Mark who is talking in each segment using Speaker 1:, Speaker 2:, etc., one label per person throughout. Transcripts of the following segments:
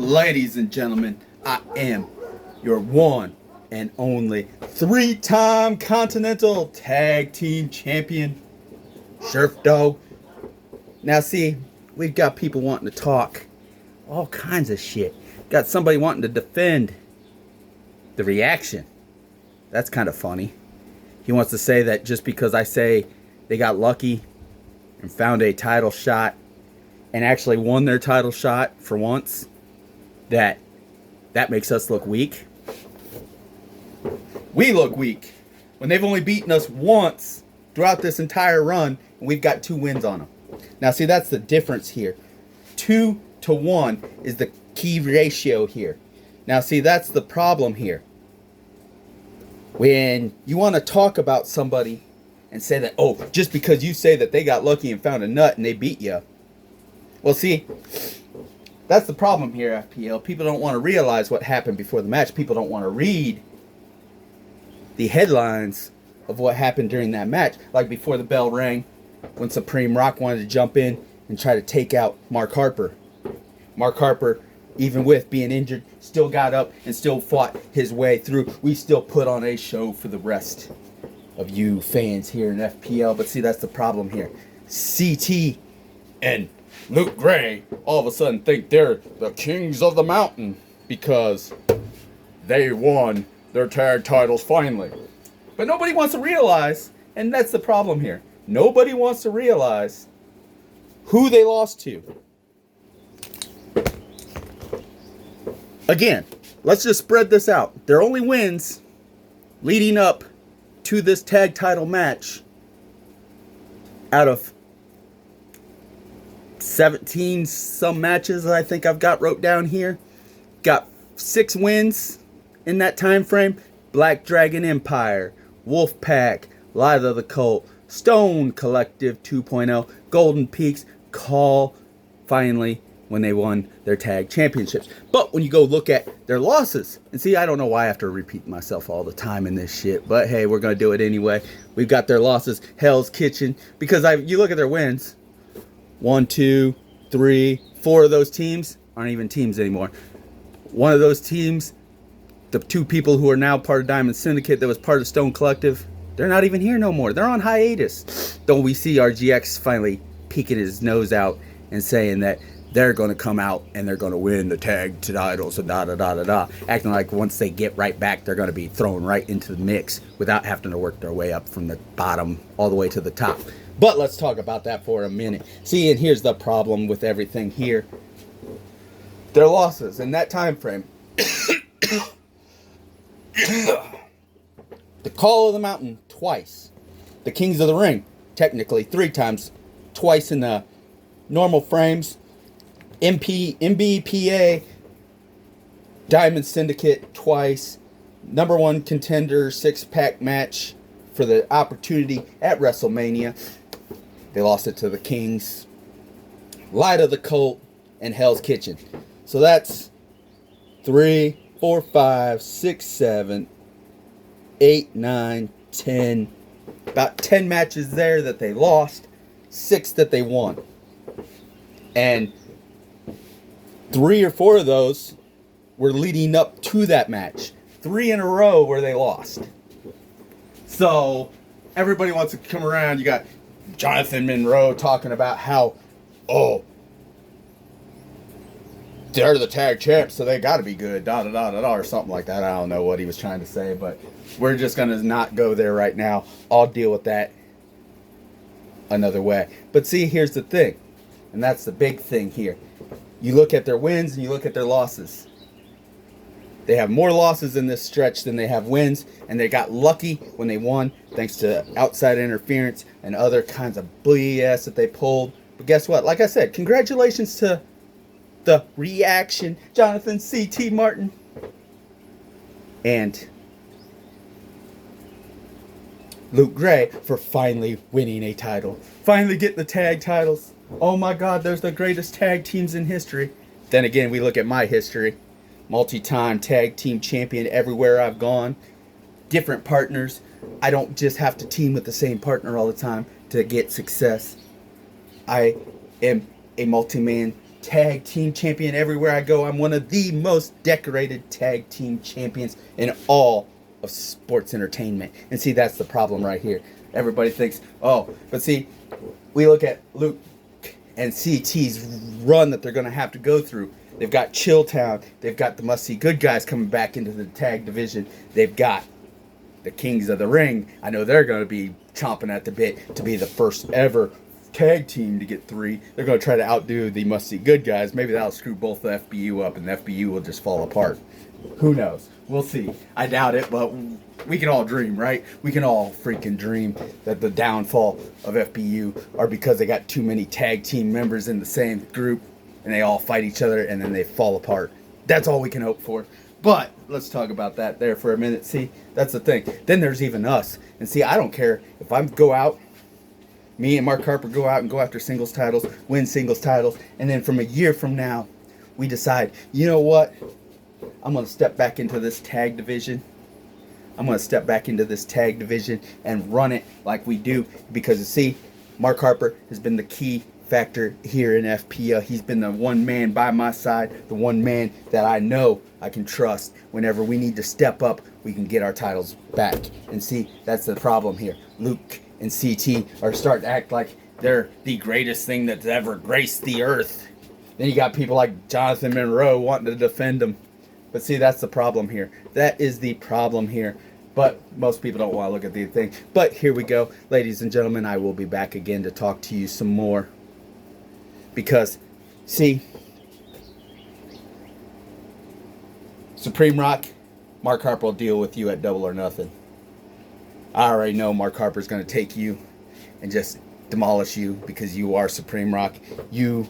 Speaker 1: Ladies and gentlemen, I am your one and only three-time Continental Tag Team Champion, Sheriff Dog. Now see, we've got people wanting to talk all kinds of shit. Got somebody wanting to defend the reaction. That's kind of funny. He wants to say that just because I say they got lucky and found a title shot and actually won their title shot for once, that makes us look weak. We look weak when they've only beaten us once throughout this entire run, and we've got 2 wins on them. Now see, that's the difference here. 2-1 is the key ratio here. Now see, that's the problem here. When you want to talk about somebody and say that, oh, just because you say that they got lucky and found a nut and they beat you. Well, see, that's the problem here, FPL. People don't want to realize what happened before the match. People don't want to read the headlines of what happened during that match. Like before the bell rang, when Supreme Rock wanted to jump in and try to take out Mark Harper. Mark Harper, even with being injured, still got up and still fought his way through. We still put on a show for the rest of you fans here in FPL. But see, that's the problem here. CT and Luke Gray all of a sudden think they're the kings of the mountain because they won their tag titles finally. But nobody wants to realize, and that's the problem here, nobody wants to realize who they lost to. Again, let's just spread this out. Their only wins leading up to this tag title match out of 17 some matches I think I've got wrote down here. Got 6 wins in that time frame. Black Dragon Empire, Wolfpack, Light of the Cult, Stone Collective 2.0, Golden Peaks, Call, finally, when they won their tag championships. But when you go look at their losses, and see, I don't know why I have to repeat myself all the time in this shit, but hey, we're going to do it anyway. We've got their losses, Hell's Kitchen, because you look at their wins, 1, 2, 3, 4 of those teams aren't even teams anymore. One of those teams, the 2 people who are now part of Diamond Syndicate that was part of Stone Collective, they're not even here no more. They're on hiatus. Though we see RGX finally peeking his nose out and saying that they're going to come out and they're going to win the tag titles and da-da-da-da-da. Acting like once they get right back, they're going to be thrown right into the mix without having to work their way up from the bottom all the way to the top. But let's talk about that for a minute. See, and here's the problem with everything here. Their losses in that time frame. The Call of the Mountain, twice. The Kings of the Ring, technically 3 times. Twice in the normal frames. MBPA, Diamond Syndicate, twice. Number 1 contender 6-pack match for the opportunity at WrestleMania. They lost it to the Kings, Light of the Cult, and Hell's Kitchen. So that's 3, 4, 5, 6, 7, 8, 9, 10. About 10 matches there that they lost, 6 that they won. And 3 or 4 of those were leading up to that match. 3 in a row where they lost. So everybody wants to come around. You got Jonathan Monroe talking about how, oh, they're the tag champs, so they got to be good, da-da-da-da-da, or something like that. I don't know what he was trying to say, but we're just going to not go there right now. I'll deal with that another way. But see, here's the thing, and that's the big thing here. You look at their wins and you look at their losses. They have more losses in this stretch than they have wins, and they got lucky when they won thanks to outside interference and other kinds of BS that they pulled. But guess what? Like I said, congratulations to the reaction, Jonathan C.T. Martin. And Luke Gray for finally winning a title. Finally getting the tag titles. Oh my God, there's the greatest tag teams in history. Then again, we look at my history. Multi-time tag team champion everywhere I've gone. Different partners. I don't just have to team with the same partner all the time to get success. I am a multi-man tag team champion everywhere I go. I'm one of the most decorated tag team champions in all of sports entertainment. And see, that's the problem right here. Everybody thinks, oh, but see, we look at Luke and CT's run that they're going to have to go through. They've got Chilltown. They've got the Must See Good Guys coming back into the tag division. They've got the Kings of the Ring. I know they're going to be chomping at the bit to be the first ever tag team to get 3. They're going to try to outdo the Must See Good Guys. Maybe that'll screw both the FBU up and the FBU will just fall apart. Who knows? We'll see. I doubt it, but we can all dream, right? We can all freaking dream that the downfall of FBU are because they got too many tag team members in the same group and they all fight each other and then they fall apart. That's all we can hope for. But let's talk about that there for a minute. See, that's the thing. Then there's even us. And see, I don't care if I go out, me and Mark Harper go out and go after singles titles, win singles titles, and then from a year from now, we decide, you know what? I'm going to step back into this tag division. I'm going to step back into this tag division and run it like we do. Because, you see, Mark Harper has been the key factor here in FPL. He's been the one man by my side, the one man that I know I can trust. Whenever we need to step up, we can get our titles back. And see, that's the problem here. Luke and CT are starting to act like they're the greatest thing that's ever graced the earth. Then you got people like Jonathan Monroe wanting to defend them. But see, that's the problem here. That is the problem here. But most people don't want to look at the thing. But here we go. Ladies and gentlemen, I will be back again to talk to you some more. Because, see, Supreme Rock, Mark Harper will deal with you at Double or Nothing. I already know Mark Harper's going to take you and just demolish you because you are Supreme Rock. You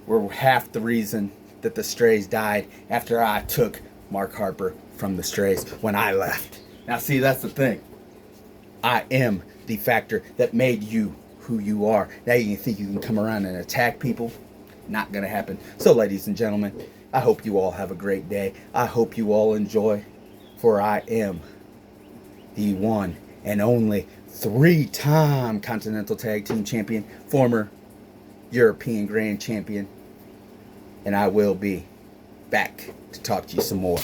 Speaker 1: were half the reason that the Strays died after I took Mark Harper from the Strays when I left. Now see, that's the thing. I am the factor that made you who you are. Now you can think you can come around and attack people. Not gonna happen. So ladies and gentlemen, I hope you all have a great day. I hope you all enjoy, for I am the one and only 3-time Continental Tag Team Champion, former European Grand Champion, and I will be back to talk to you some more.